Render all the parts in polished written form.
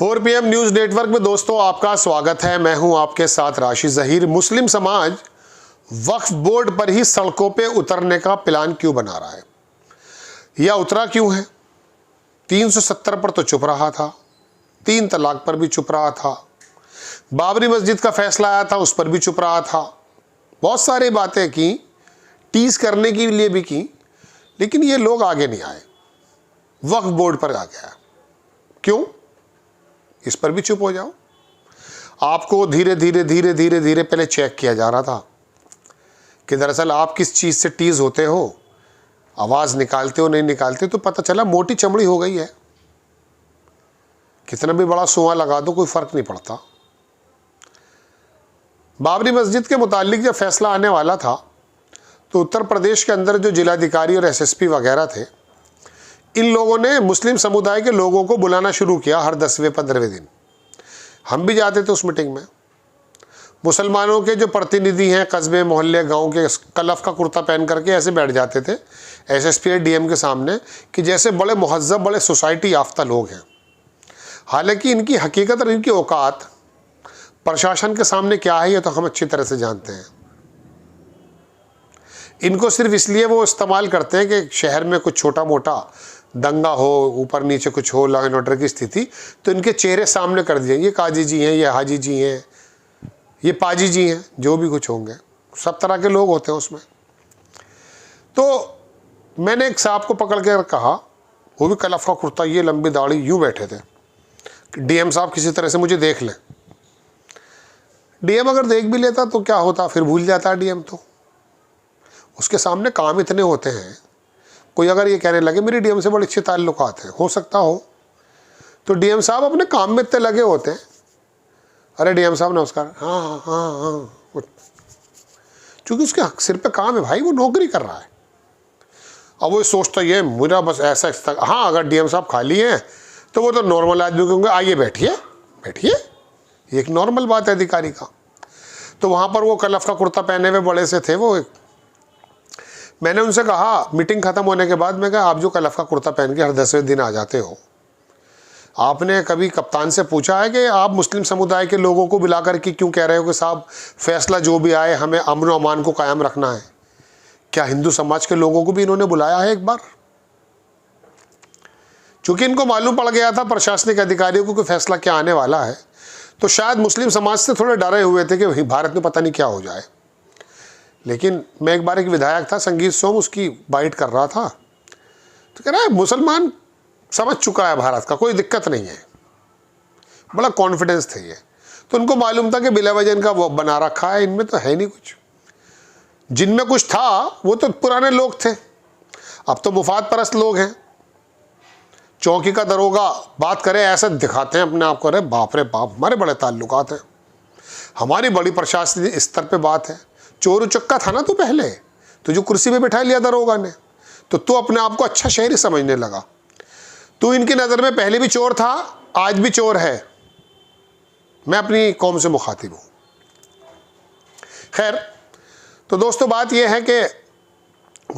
4 PM news network में दोस्तों आपका स्वागत है। मैं हूं आपके साथ राशिद ज़हीर। मुस्लिम समाज वक्फ बोर्ड पर ही सड़कों पे उतरने का प्लान क्यों बना रहा है या उतरा क्यों है? 370 पर तो चुप रहा था, 3 तलाक पर भी चुप रहा था, बाबरी मस्जिद का फैसला आया था उस पर भी चुप रहा था, बहुत सारी बातें की, टीज करने के लिए भी की, लेकिन ये लोग आगे नहीं आए। वक्फ बोर्ड पर आ गया क्यों? इस पर भी चुप हो जाओ। आपको धीरे धीरे पहले चेक किया जा रहा था कि दरअसल आप किस चीज़ से टीज होते हो, आवाज़ निकालते हो नहीं निकालते, तो पता चला मोटी चमड़ी हो गई है। कितना भी बड़ा सुआ लगा दो कोई फ़र्क नहीं पड़ता। बाबरी मस्जिद के मुतालिक जब फैसला आने वाला था तो उत्तर प्रदेश के अंदर जो जिलाधिकारी और SSP वगैरह थे, इन लोगों ने मुस्लिम समुदाय के लोगों को बुलाना शुरू किया हर 10वें-15वें दिन। हम भी जाते थे उस मीटिंग में। मुसलमानों के जो प्रतिनिधि हैं कस्बे मोहल्ले गांव के, कलफ का कुर्ता पहन करके ऐसे बैठ जाते थे SSP DM के सामने कि जैसे बड़े मुहज्जब, बड़े सोसाइटी याफ्ता लोग हैं। हालांकि इनकी हकीकत और इनकी औकात प्रशासन के सामने क्या है ये तो हम अच्छी तरह से जानते हैं। इनको सिर्फ इसलिए वो इस्तेमाल करते हैं कि शहर में कुछ छोटा मोटा दंगा हो, ऊपर नीचे कुछ हो, लॉ एंड ऑर्डर की स्थिति, तो इनके चेहरे सामने कर दिए। ये काजी जी हैं, ये हाजी जी हैं, ये पाजी जी हैं, जो भी कुछ होंगे, सब तरह के लोग होते हैं उसमें। तो मैंने एक साहब को पकड़ कर कहा, वो भी कलफ का कुर्ता, ये लंबी दाढ़ी, यूँ बैठे थे कि DM साहब किसी तरह से मुझे देख लें। DM अगर देख भी लेता तो क्या होता, फिर भूल जाता DM तो। उसके सामने काम इतने होते हैं, कोई अगर ये कहने लगे मेरी DM से बड़ी अच्छी ताल्लुकात हैं, हो सकता हो, तो DM साहब अपने काम में इतने लगे होते हैं। अरे DM साहब नमस्कार, हाँ, क्योंकि उसके सिर पे काम है भाई, वो नौकरी कर रहा है। अब वो सोचता ये मेरा बस ऐसा, हाँ अगर DM साहब खाली हैं तो वो तो नॉर्मल आदमी को आइए बैठिए बैठिए, ये एक नॉर्मल बात है अधिकारी का। तो वहाँ पर वो कलफ का कुर्ता पहने हुए बड़े से थे वो। मैंने उनसे कहा मीटिंग ख़त्म होने के बाद, मैं कहा आप जो कलफ का कुर्ता पहन के हर 10वें दिन आ जाते हो, आपने कभी कप्तान से पूछा है कि आप मुस्लिम समुदाय के लोगों को बुला कर के क्यों कह रहे हो कि साहब फैसला जो भी आए हमें अमन व अमान को कायम रखना है? क्या हिंदू समाज के लोगों को भी इन्होंने बुलाया है एक बार? चूँकि इनको मालूम पड़ गया था प्रशासनिक अधिकारियों को कि फैसला क्या आने वाला है, तो शायद मुस्लिम समाज से थोड़े डरे हुए थे कि भारत में पता नहीं क्या हो जाए। लेकिन मैं एक बार एक विधायक था संगीत सोम, उसकी बाइट कर रहा था, तो कह रहा है मुसलमान समझ चुका है भारत का, कोई दिक्कत नहीं है। बड़ा कॉन्फिडेंस थे ये। तो उनको मालूम था कि बिला वजह इनका वो बना रखा है, इनमें तो है नहीं कुछ। जिनमें कुछ था वो तो पुराने लोग थे, अब तो मुफाद परस्त लोग हैं। चौकी का दरोगा बात करे ऐसे दिखाते हैं अपने आप को, अरे बाप रे बाप हमारे बड़े ताल्लुकात हैं, हमारी बड़ी प्रशासनिक स्तर पे बात है। चोर उचक्का था ना तू पहले, तुझे कुर्सी पे बैठा लिया दरोगा ने, तो तू अपने आप को अच्छा शहरी समझने लगा। तू इनकी नज़र में पहले भी चोर था, आज भी चोर है। मैं अपनी कौम से मुखातिब हूँ। खैर, तो दोस्तों बात यह है कि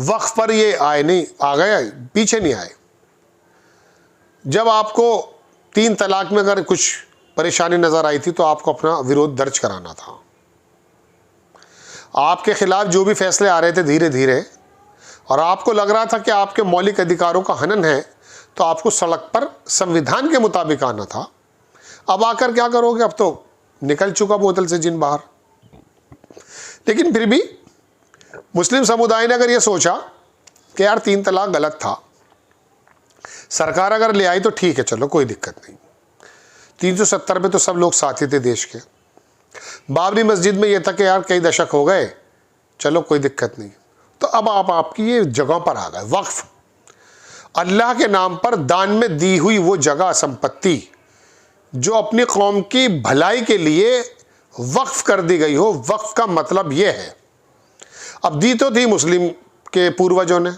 वक्फ पर ये आए नहीं, आ गए, पीछे नहीं आए। जब आपको 3 तलाक में अगर कुछ परेशानी नज़र आई थी तो आपको अपना विरोध दर्ज कराना था। आपके खिलाफ जो भी फैसले आ रहे थे धीरे धीरे, और आपको लग रहा था कि आपके मौलिक अधिकारों का हनन है, तो आपको सड़क पर संविधान के मुताबिक आना था। अब आकर क्या करोगे? अब तो निकल चुका बोतल से जिन बाहर। लेकिन फिर भी मुस्लिम समुदाय ने अगर ये सोचा कि यार 3 तलाक गलत था, सरकार अगर ले आई तो ठीक है, चलो कोई दिक्कत नहीं। 370 में तो सब लोग साथी थे देश के। बाबरी मस्जिद में ये था कि यार कई दशक हो गए, चलो कोई दिक्कत नहीं। तो अब आप आपकी ये जगह पर आ गए। वक्फ, अल्लाह के नाम पर दान में दी हुई वो जगह संपत्ति जो अपनी कौम की भलाई के लिए वक्फ कर दी गई हो। वक्फ का मतलब ये है, अब दी तो थी मुस्लिम के पूर्वजों ने।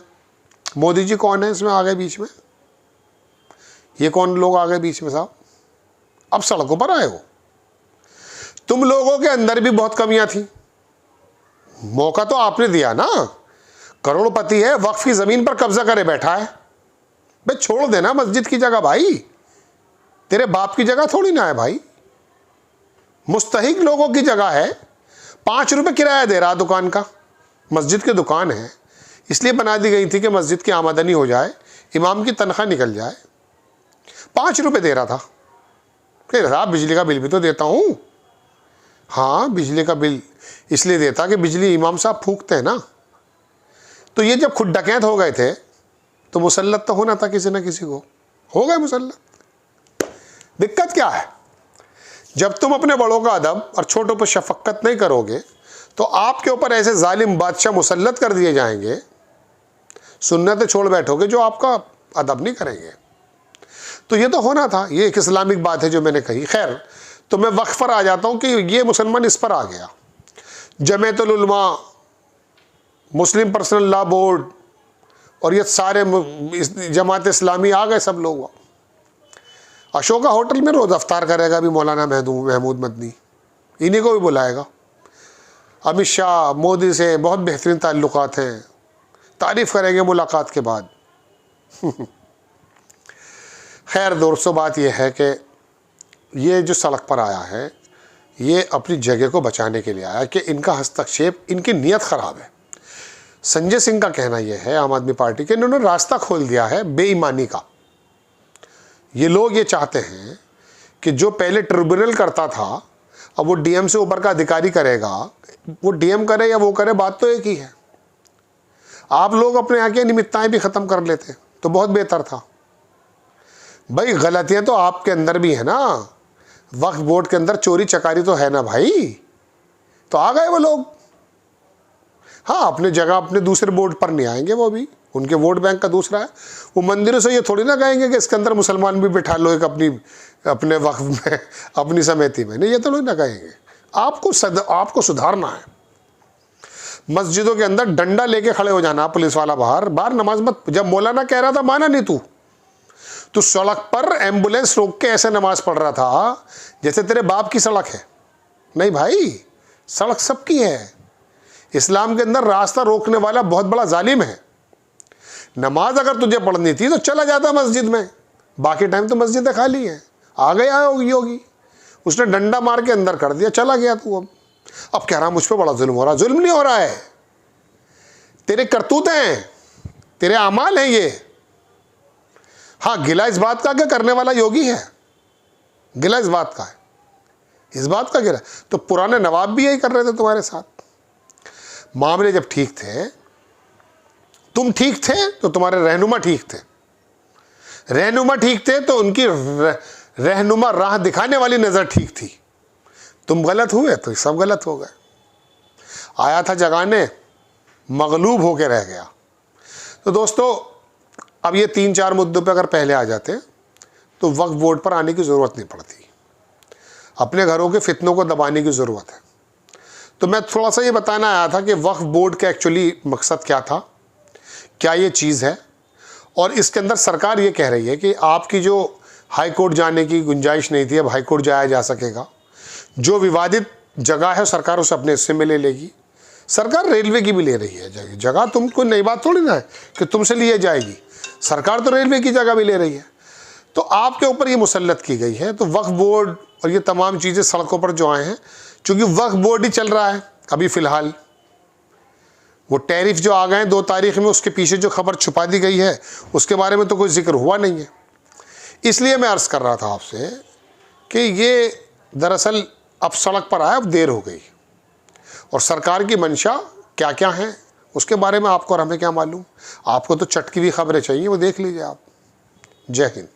मोदी जी कौन है इसमें आ गए बीच में? ये कौन लोग आ गए बीच में साहब? अब सड़कों पर आए हो। तुम लोगों के अंदर भी बहुत कमियां थी, मौका तो आपने दिया ना। करोड़पति है, वक्फ की जमीन पर कब्जा करे बैठा है, भाई छोड़ देना मस्जिद की जगह भाई। तेरे बाप की जगह थोड़ी ना है भाई, मुस्तहिक लोगों की जगह है। 5 रुपये किराया दे रहा दुकान का, मस्जिद की दुकान है, इसलिए बना दी गई थी कि मस्जिद की आमदनी हो जाए, इमाम की तनख्वाह निकल जाए। 5 रुपये दे रहा था। फिर साहब बिजली का बिल भी तो देता हूँ। हाँ, बिजली का बिल इसलिए देता कि बिजली इमाम साहब फूकते हैं ना। तो ये जब खुद डकैत हो गए थे तो मुसल्लत तो होना था किसी न किसी को, हो गए मुसल्लत। दिक्कत क्या है? जब तुम अपने बड़ों का अदब और छोटों पर शफकत नहीं करोगे तो आपके ऊपर ऐसे जालिम बादशाह मुसल्लत कर दिए जाएंगे, सुन्नत छोड़ बैठोगे जो आपका अदब नहीं करेंगे। तो ये तो होना था, ये एक इस्लामिक बात है जो मैंने कही। खैर, तो मैं वक्फ पर आ जाता हूँ कि ये मुसलमान इस पर आ गया। जमीयतुल उलमा, मुस्लिम पर्सनल लॉ बोर्ड और ये सारे जमात इस्लामी आ गए सब लोग। अशोका होटल में रोज़ अफ्तार करेगा भी मौलाना महमूद मदनी, इन्हीं को भी बुलाएगा। अमित शाह, मोदी से बहुत बेहतरीन ताल्लुकात हैं, तारीफ़ करेंगे मुलाकात के बाद। खैर दोस्तों, बात यह है कि ये जो सड़क पर आया है ये अपनी जगह को बचाने के लिए आया कि इनका हस्तक्षेप, इनकी नीयत ख़राब है। संजय सिंह का कहना यह है, आम आदमी पार्टी के, इन्होंने रास्ता खोल दिया है बेईमानी का। ये लोग ये चाहते हैं कि जो पहले ट्रिब्यूनल करता था अब वो डीएम से ऊपर का अधिकारी करेगा। वो डीएम करे या वो करे, बात तो एक ही है। आप लोग अपने यहाँ की निमित्ताएँ भी ख़त्म कर लेते तो बहुत बेहतर था। भाई गलतियाँ तो आपके अंदर भी है ना, वक्फ बोर्ड के अंदर चोरी चकारी तो है ना भाई। तो आ गए वो लोग। हाँ, अपने जगह अपने दूसरे बोर्ड पर नहीं आएंगे, वो भी उनके वोट बैंक का दूसरा है। वो मंदिरों से ये थोड़ी ना कहेंगे कि इसके अंदर मुसलमान भी बिठा लो एक अपने वक्फ में, अपनी समिति में, नहीं, ये थोड़ी ना कहेंगे। आपको सुधारना है। मस्जिदों के अंदर डंडा लेके खड़े हो जाना, पुलिस वाला बाहर नमाज मत। जब मौलाना कह रहा था माना नहीं तू सड़क पर एम्बुलेंस रोक के ऐसे नमाज पढ़ रहा था जैसे तेरे बाप की सड़क है। नहीं भाई, सड़क सबकी है। इस्लाम के अंदर रास्ता रोकने वाला बहुत बड़ा जालिम है। नमाज अगर तुझे पढ़नी थी तो चला जाता मस्जिद में, बाकी टाइम तो मस्जिदें खाली हैं। आ गया योगी, उसने डंडा मार के अंदर कर दिया, चला गया तू। अब कह रहा मुझ पर बड़ा जुल्म हो रहा। जुल्म नहीं हो रहा है, तेरे करतूत हैं, तेरे अमाल हैं ये। हाँ, गिला इस बात का कि करने वाला योगी है, गिला इस बात का है, इस बात का गिला। तो पुराने नवाब भी यही कर रहे थे तुम्हारे साथ। मामले जब ठीक थे, तुम ठीक थे तो तुम्हारे रहनुमा ठीक थे, रहनुमा ठीक थे तो उनकी रहनुमा राह दिखाने वाली नज़र ठीक थी। तुम गलत हुए तो सब गलत हो गए। आया था जगाने, मगलूब होके रह गया। तो दोस्तों, अब ये 3-4 मुद्दों पे अगर पहले आ जाते तो वक्फ बोर्ड पर आने की ज़रूरत नहीं पड़ती। अपने घरों के फितनों को दबाने की ज़रूरत है। तो मैं थोड़ा सा ये बताना आया था कि वक्फ बोर्ड का एक्चुअली मकसद क्या था, क्या ये चीज़ है। और इसके अंदर सरकार ये कह रही है कि आपकी जो हाई कोर्ट जाने की गुंजाइश नहीं थी, अब हाई कोर्ट जाया जा सकेगा। जो विवादित जगह है सरकार उसे अपने हिस्से में ले लेगी। सरकार रेलवे की भी ले रही है जगह, तुम कोई नई बात थोड़ी ना है कि तुमसे लिए जाएगी। सरकार तो रेलवे की जगह भी ले रही है। तो आपके ऊपर ये मुसल्लत की गई है। तो वक्फ बोर्ड और ये तमाम चीज़ें सड़कों पर जो आए हैं, चूँकि वक्फ बोर्ड ही चल रहा है अभी फ़िलहाल। वो टैरिफ जो आ गए हैं 2 तारीख में, उसके पीछे जो खबर छुपा दी गई है उसके बारे में तो कोई जिक्र हुआ नहीं है। इसलिए मैं अर्ज़ कर रहा था आपसे कि ये दरअसल अब सड़क पर आया, अब देर हो गई। और सरकार की मंशा क्या क्या है उसके बारे में आपको और हमें क्या मालूम। आपको तो चटकी हुई खबरें चाहिए, वो देख लीजिए आप। जय हिंद।